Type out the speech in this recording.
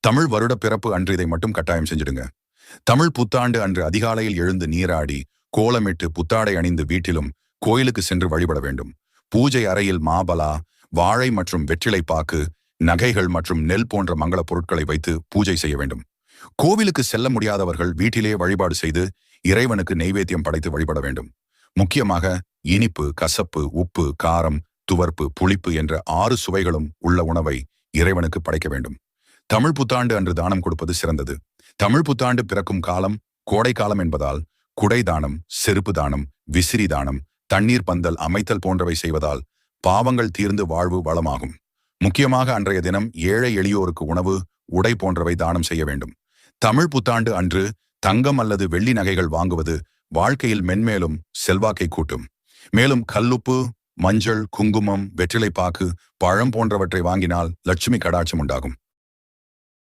தமிழ் வருட பிறப்பு அன்று இதை மட்டும் கட்டாயம் செஞ்சிடுங்க. தமிழ் புத்தாண்டு அன்று அதிகாலையில் எழுந்து நீராடி கோலமிட்டு புத்தாடை அணிந்து வீட்டிலும் கோயிலுக்கு சென்று வழிபட வேண்டும். பூஜை அறையில் மாபலா, வாழை மற்றும் வெற்றிலை பாக்கு, நகைகள் மற்றும் நெல் போன்ற மங்கள பொருட்களை வைத்து பூஜை செய்ய வேண்டும். கோவிலுக்கு செல்ல முடியாதவர்கள் வீட்டிலே வழிபாடு செய்து இறைவனுக்கு நெய்வேத்தியம் படைத்து வழிபட வேண்டும். முக்கியமாக இனிப்பு, கசப்பு, உப்பு, காரம், துவர்ப்பு, புளிப்பு என்ற 6 சுவைகளும் உள்ள உணவை இறைவனுக்கு படைக்க வேண்டும். தமிழ் புத்தாண்டு அன்று தானம் கொடுப்பது சிறந்தது. தமிழ் புத்தாண்டு பிறக்கும் காலம் கோடை காலம் என்பதால் குடை தானம், செருப்பு தானம், விசிறி தானம், தண்ணீர் பந்தல் அமைத்தல் போன்றவை செய்வதால் பாவங்கள் தீர்ந்து வாழ்வு வளமாகும். முக்கியமாக அன்றைய தினம் ஏழை எளியோருக்கு உணவு, உடை போன்றவை தானம் செய்ய வேண்டும். தமிழ் புத்தாண்டு அன்று தங்கம் அல்லது வெள்ளி நகைகள் வாங்குவது வாழ்க்கையில் மென்மேலும் செல்வாக்கை கூட்டும். மேலும் கல்லுப்பு, மஞ்சள், குங்குமம், வெற்றிலைப்பாக்கு, பழம் போன்றவற்றை வாங்கினால் லட்சுமி கடாட்சம் உண்டாகும்.